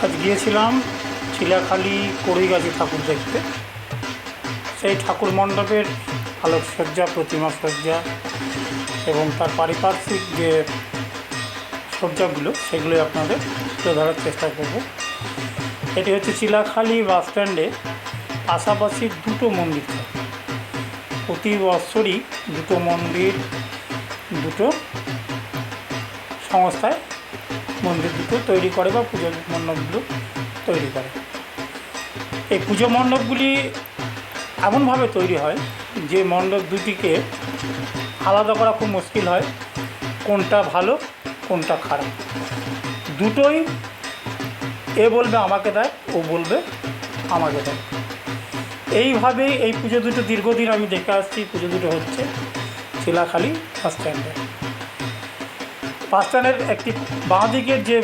আজ গিয়েছিলাম চিলাখালি কড়ইগাছি ঠাকুর দেখতে। সেই ঠাকুর মণ্ডপের আলোকসজ্জা, প্রতিমা সজ্জা এবং তার পারিপার্শ্বিক যে সজ্জাগুলো সেগুলো আপনাদের তুলে ধরার চেষ্টা করব। এটি হচ্ছে চিলাখালি বাস স্ট্যান্ডে পাশাপাশি দুটো মন্দির থাকে। প্রতি বছরই দুটো মন্দির, দুটো সংস্থায় মন্দির দুটো তৈরি করে বা পুজো মণ্ডপগুলো তৈরি করে। এই পুজো মণ্ডপগুলি এমনভাবে তৈরি হয় যে মণ্ডপ দুটিকে আলাদা করা খুব মুশকিল হয়, কোনটা ভালো কোনটা খারাপ। দুটোই এ বলবে আমাকে দেয়, ও বলবে আমাকে দেয়। এইভাবেই এই পুজো দুটো দীর্ঘদিন আমি দেখে আসছি। পুজো দুটো হচ্ছে চিলাখালি বাস স্ট্যান্ডে। বাস স্ট্যান্ডের একটি বাঁ দিকের যে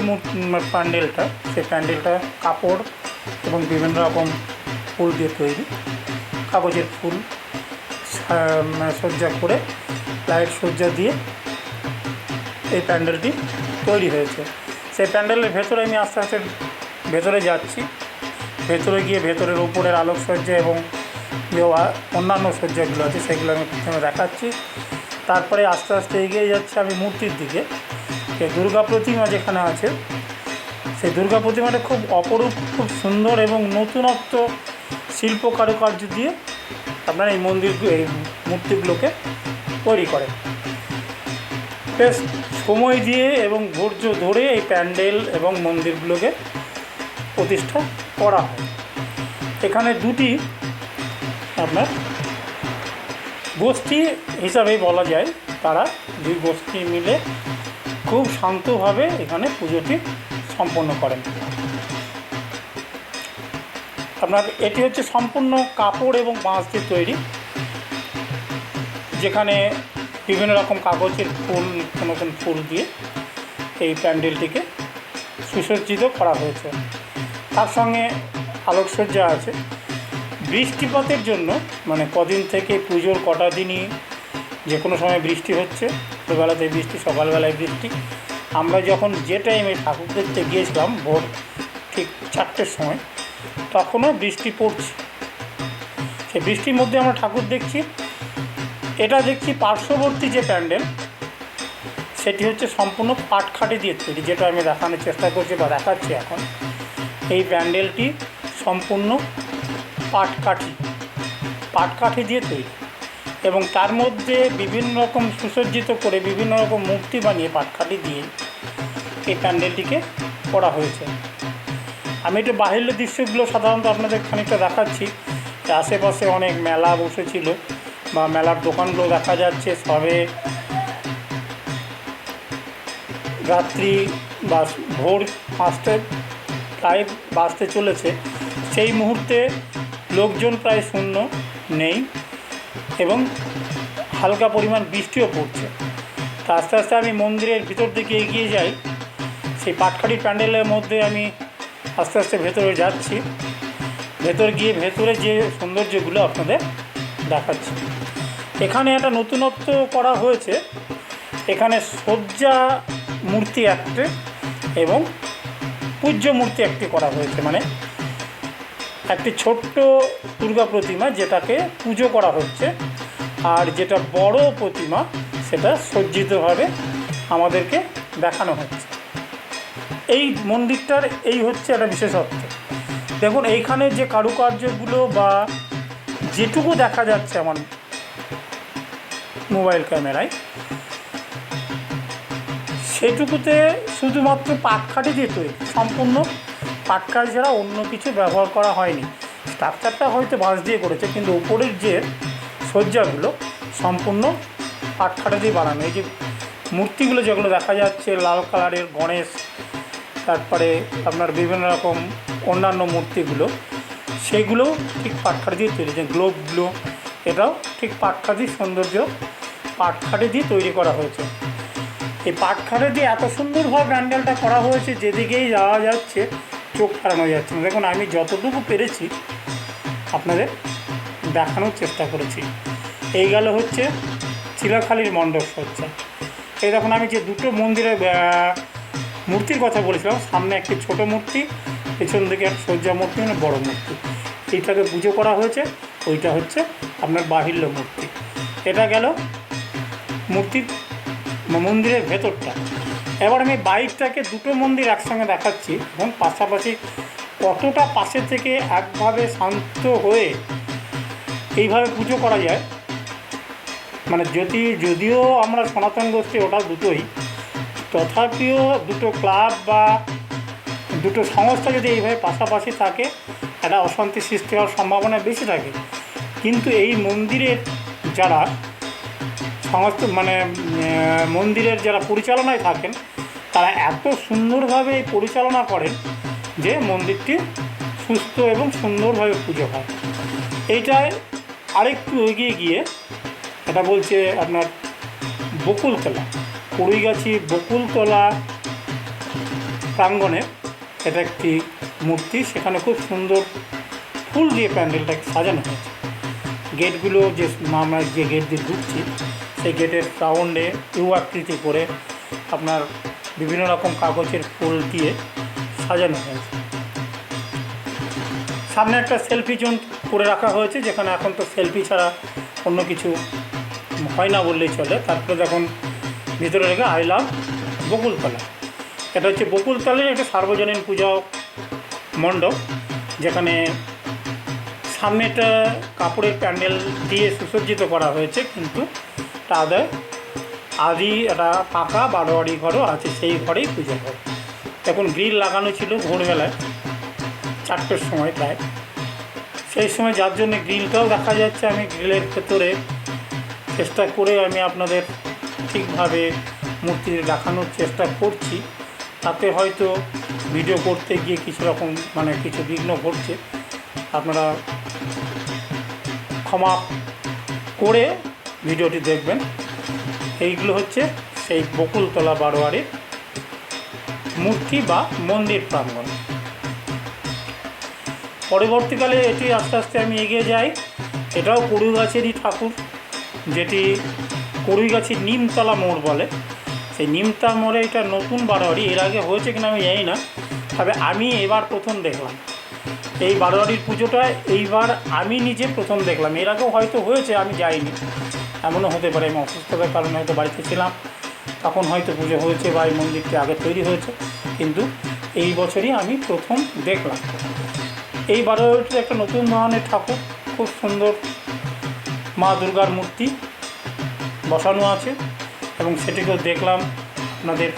প্যান্ডেলটা, সেই প্যান্ডেলটা কাপড় এবং বিভিন্ন রকম ফুল দিয়ে তৈরি, কাগজের ফুল সজ্জা করে লাইট সজ্জা দিয়ে এই প্যান্ডেলটি তৈরি হয়েছে। সেই প্যান্ডেলের ভেতরে আমি আস্তে আস্তে ভেতরে যাচ্ছি। ভেতরে গিয়ে ভেতরের উপরের আলোকসজ্জা এবং যে অন্যান্য সজ্জাগুলো আছে সেগুলো আমি প্রথমে দেখাচ্ছি। তারপরে আস্তে আস্তে এগিয়ে যাচ্ছি আমি মূর্তির দিকে। এই দুর্গা প্রতিমা যেখানে আছে, সেই দুর্গা প্রতিমাটা খুব অপরূপ, খুব সুন্দর এবং নতুনত্ব শিল্প কারুকার্য দিয়ে আপনারা এই মূর্তিগুলোকে তৈরি করেন। বেশ সময় দিয়ে এবং ধৈর্য ধরে এই প্যান্ডেল এবং মন্দিরগুলোকে প্রতিষ্ঠা করা হয়। এখানে দুটি আপনার গোষ্ঠী হিসাবেই বলা যায়, তারা দুই গোষ্ঠী মিলে খুব শান্তভাবে এখানে পুজোটি সম্পন্ন করেন। আপনার এটি হচ্ছে সম্পূর্ণ কাপড় এবং বাঁশ দিয়ে তৈরি, যেখানে বিভিন্ন রকম কাগজের ফুল, নতুন ফুল দিয়ে এই প্যান্ডেলটিকে সুসজ্জিত করা হয়েছে। তার সঙ্গে আলোকসজ্জা আছে। বৃষ্টিপাতের জন্য মানে কদিন থেকে পুজোর কটা দিনই যে কোনো সময় বৃষ্টি হচ্ছে। ছোটোবেলাতে বৃষ্টি, সকালবেলায় বৃষ্টি। আমরা যখন যে টাইমে ঠাকুর দেখতে গিয়েছিলাম ভোর ঠিক 4টের সময়, তখনও বৃষ্টি পড়ছে। সেই বৃষ্টির মধ্যে আমরা ঠাকুর দেখছি। এটা দেখছি পার্শ্ববর্তী যে প্যান্ডেল, সেটি হচ্ছে সম্পূর্ণ পাটকাঠি দিয়ে তৈরি, যেটা আমি দেখানোর চেষ্টা করছি বা দেখাচ্ছি এখন। এই প্যান্ডেলটি সম্পূর্ণ পাটকাঠি দিয়ে তৈরি এবং তার মধ্যে বিভিন্ন রকম সুসজ্জিত করে বিভিন্ন রকম মূর্তি বানিয়ে পাটকাঠি দিয়ে এই প্যান্ডেলটিকে করা হয়েছে। আমি একটু বাহিরের দৃশ্যগুলো সাধারণত আপনাদের খানিকটা দেখাচ্ছি। আশেপাশে অনেক মেলা বসেছিল বা মেলার দোকানগুলো দেখা যাচ্ছে। সবে রাত্রি বা ভোর 5টে প্রায় বাজতে চলেছে। সেই মুহূর্তে লোকজন প্রায় শূন্য নেই এবং হালকা পরিমাণ বৃষ্টিও পড়ছে। তা আস্তে আস্তে আমি মন্দিরের ভিতর দিকে এগিয়ে যাই। সেই পাটকাঠি প্যান্ডেলের মধ্যে আমি আস্তে আস্তে ভেতরে যাচ্ছি। ভেতর গিয়ে ভেতরে যে সৌন্দর্যগুলো আপনাদের দেখাচ্ছি। এখানে একটা নতুনত্ব করা হয়েছে। এখানে সজ্জা মূর্তি একটি এবং পূজ্য মূর্তি একটি করা হয়েছে, মানে একটি ছোট্ট দুর্গা প্রতিমা যেটাকে পুজো করা হচ্ছে, আর যেটা বড় প্রতিমা সেটা সজ্জিতভাবে আমাদেরকে দেখানো হচ্ছে। এই মন্দিরটার এই হচ্ছে একটা বিশেষত্ব। দেখুন এইখানে যে কারুকার্যগুলো বা যেটুকু দেখা যাচ্ছে আমার মোবাইল ক্যামেরায়, সেটুকুতে শুধুমাত্র পাটকাঠি দিয়ে তৈরি, সম্পূর্ণ পাটকাঠি ছাড়া অন্য কিছু ব্যবহার করা হয়নি। স্ট্রাকচারটা হয়তো বাঁশ দিয়ে করেছে, কিন্তু উপরের যে সজ্জাগুলো সম্পূর্ণ পাটকাঠি দিয়ে বানানো। এই যে মূর্তিগুলো যেগুলো দেখা যাচ্ছে, লাল কালারের গণেশ, তারপরে আপনার বিভিন্ন রকম অন্যান্য মূর্তিগুলো, সেগুলো ঠিক পাটকাঠি দিয়ে তৈরি। যে গ্লোবগুলো, এটাও ঠিক পাটকাঠি, সৌন্দর্য পাটকাঠি দিয়ে তৈরি করা হয়েছে। এই পাটকাঠি দিয়ে এত সুন্দরভাবে প্যান্ডেলটা করা হয়েছে, যেদিকেই যাওয়া যাচ্ছে চোখ ফেরানো যাচ্ছে না। দেখুন আমি যতটুকু পেরেছি আপনাদের দেখানোর চেষ্টা করেছি। এই গেল হচ্ছে চিলাখালির মণ্ডপ সজ্জা। এই দেখুন আমি যে দুটো মন্দিরে মূর্তির কথা বলেছিলাম, সামনে একটি ছোট মূর্তি, পেছন দিকে একটা সজ্জা মূর্তি, মানে বড় মূর্তি, এইটাকে পুজো করা হয়েছে। ওইটা হচ্ছে আপনার বাহিল্য মূর্তি। এটা গেল মূর্তির মন্দিরের ভেতরটা। এবার আমি বাইরটাকে দুটো মন্দির একসঙ্গে দেখাচ্ছি এবং পাশাপাশি কতটা পাশে থেকে একভাবে শান্ত হয়ে এইভাবে পুজো করা যায়। মানে যদিও আমরা সনাতন গোষ্ঠী ওটা দুটোই, তথাপিও দুটো ক্লাব বা দুটো সংস্থা যদি এইভাবে পাশাপাশি থাকে, একটা অশান্তি সৃষ্টি হওয়ার সম্ভাবনা বেশি থাকে। কিন্তু এই মন্দিরের যারা মন্দিরের যারা পরিচালনায় থাকেন, তারা এত সুন্দরভাবে পরিচালনা করেন যে মন্দিরটি সুস্থ এবং সুন্দরভাবে পুজো হয়। এইটায় আরেকটু এগিয়ে গিয়ে এটা বলছে আপনার বকুলতলা, কুড়িগাছি বকুলতলা প্রাঙ্গণে এটা একটি মূর্তি। সেখানে খুব সুন্দর ফুল দিয়ে প্যান্ডেলটাকে সাজানো হয়েছে। গেটগুলো আমরা যে গেট দিয়ে ঢুকছি, সেই গেটের রাউন্ডে ইউ আকৃতি করে আপনার বিভিন্ন রকম কাগজের ফুল দিয়ে সাজানো হয়েছে। সামনে একটা সেলফি জোন করে রাখা হয়েছে, যেখানে এখন তো সেলফি ছাড়া অন্য কিছু হয় না বললেই চলে। তারপরে যখন ভিতরে রেখে আই লাভ বকুলতলা, এটা হচ্ছে বকুলতলার একটা সার্বজনীন পূজা মণ্ডপ, যেখানে সামনেটা কাপড়ের প্যান্ডেল দিয়ে সুসজ্জিত করা হয়েছে, কিন্তু তাদের আদি একটা পাকা বারোয়ারি ঘরও আছে, সেই ঘরেই পুজো হয়। এখন গ্রিল লাগানো ছিল ভোরবেলায় 4টের সময় প্রায়, সেই সময় যার জন্য গ্রিলটাও দেখা যাচ্ছে। আমি গ্রিলের ভেতরে চেষ্টা করে আমি আপনাদের ঠিকভাবে মূর্তি দেখানোর চেষ্টা করছি, তাতে হয়তো ভিডিও করতে গিয়ে কিছু রকম কিছু বিঘ্ন ঘটছে, আপনারা ক্ষমা করে ভিডিওটি দেখবেন। এইগুলো হচ্ছে সেই বকুলতলা বারোয়ারির মূর্তি বা মন্দির প্রাঙ্গণ। পরবর্তীকালে এটি আস্তে আস্তে আমি এগিয়ে যাই। এটাও কুড়িগাছিরই ঠাকুর, যেটি কুড়িগাছির নিমতলা মোড় বলে। সেই নিমতলা মোড়ে এটা নতুন বারোয়ারি, এর আগে হয়েছে কিনা আমি জানি না, তবে আমি এবার প্রথম দেখলাম এই বারোয়ারির পুজোটা। এইবার আমি নিজে প্রথম দেখলাম, এর আগেও হয়তো হয়েছে, আমি যাইনি, এমনও হতে পারে আমি অসুস্থতার কারণে হয়তো বাড়িতে ছিলাম, তখন হয়তো পুজো হয়েছে বা এই মন্দিরটি আগে তৈরি হয়েছে, কিন্তু এই বছরই আমি প্রথম দেখলাম। এই বারোয়ারিটির একটা নতুন ধরনের ঠাকুর, খুব সুন্দর মা দুর্গার মূর্তি বসানো আছে, এবং সেটিকেও দেখলাম। আপনাদের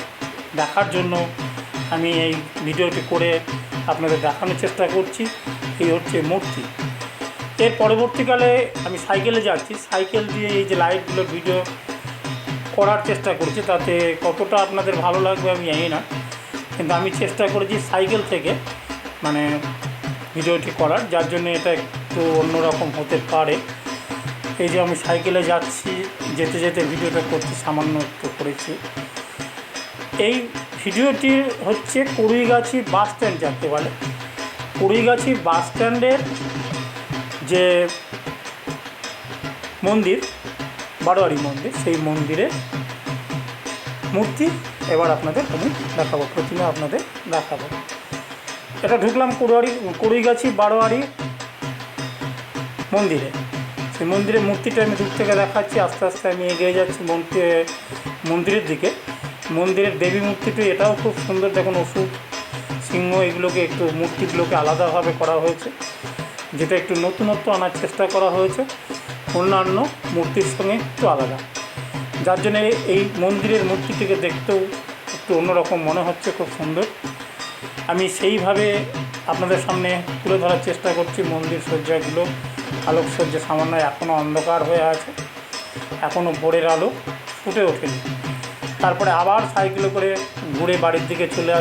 দেখার জন্য আমি এই ভিডিওটি করে আপনাদের দেখানোর চেষ্টা করছি। এই হচ্ছে মূর্তি। এর পরবর্তীকালে আমি সাইকেলে যাচ্ছি, সাইকেল দিয়ে এই যে লাইটগুলো ভিডিও করার চেষ্টা করছি, তাতে কতটা আপনাদের ভালো লাগবে আমি জানি না, কিন্তু আমি চেষ্টা করেছি সাইকেল থেকে ভিডিওটি করার, যার জন্য এটা একটু অন্যরকম হতে পারে। এই যে আমি সাইকেলে যাচ্ছি, যেতে যেতে ভিডিওটা করতে সামান্য একটু করেছি। এই ভিডিওটি হচ্ছে কুড়িগাছি বাস স্ট্যান্ড যাকে বলে, কুড়িগাছি বাস স্ট্যান্ডের যে মন্দির বারোয়ারি মন্দির, সেই মন্দিরের মূর্তি এবার আপনাদের আমি দেখাবো, প্রতিমা আপনাদের দেখাবো। এটা ঢুকলাম কুড়িগাছি বারোয়ারি মন্দিরে। সেই মন্দিরের মূর্তিটা আমি দূর থেকে দেখাচ্ছি, আস্তে আস্তে আমি এগিয়ে যাচ্ছি মন্দিরের দিকে। মন্দিরের দেবী মূর্তিটি এটাও খুব সুন্দর, দেখুন অসুর সিংহ এগুলোকে একটু মূর্তিগুলোকে আলাদাভাবে করা হয়েছে, যেটা একটু নতুনত্ব আনার চেষ্টা করা হয়েছে অন্যান্য মূর্তির সঙ্গে একটু আলাদা, যার জন্য এই মন্দিরের মূর্তিটিকে দেখতেও একটু অন্যরকম মনে হচ্ছে, খুব সুন্দর। আমি সেইভাবে আপনাদের সামনে তুলে ধরার চেষ্টা করছি। মন্দির সজ্জাগুলো আলোকসজ্জা সামান্য এখনও অন্ধকার হয়ে আছে, এখনও ভোরের আলো ফুটে ওঠেনি। তারপরে আবার সাইকেলে করে ঘুরে বাড়ির দিকে চলে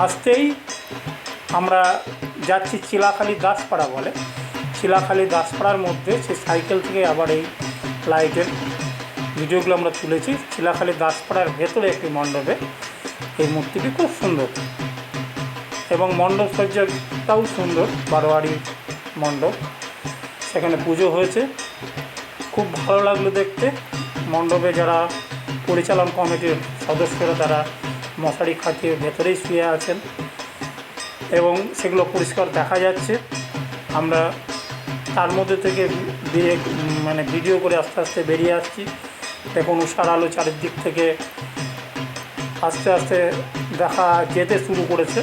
আসতেই আমরা যাচ্ছি চিলাখালি দাসপাড়া বলে, চিলাখালি দাসপাড়ার মধ্যে সেই সাইকেল থেকে আবার এই লাইটের ভিডিওগুলো আমরা তুলেছি। চিলাখালি দাসপাড়ার ভেতরে একটি মণ্ডপে এই মূর্তিটি খুব সুন্দর, এবং মণ্ডপ সজ্জাটাও সুন্দর, বারোয়ারি মণ্ডপ, সেখানে পুজো হয়েছে, খুব ভালো লাগলো দেখতে। মণ্ডপে যারা পরিচালন কমিটির সদস্যরা তারা মশারি খাটিয়ে ভেতরেই শুয়ে আছেন এবং সেগুলো পরিষ্কার দেখা যাচ্ছে। আমরা তার মধ্যে থেকে ভিডিও করে আস্তে আস্তে বেরিয়ে আসছি। দেখুন উষার আলো চারিদিক থেকে আস্তে আস্তে দেখা যেতে শুরু করেছে।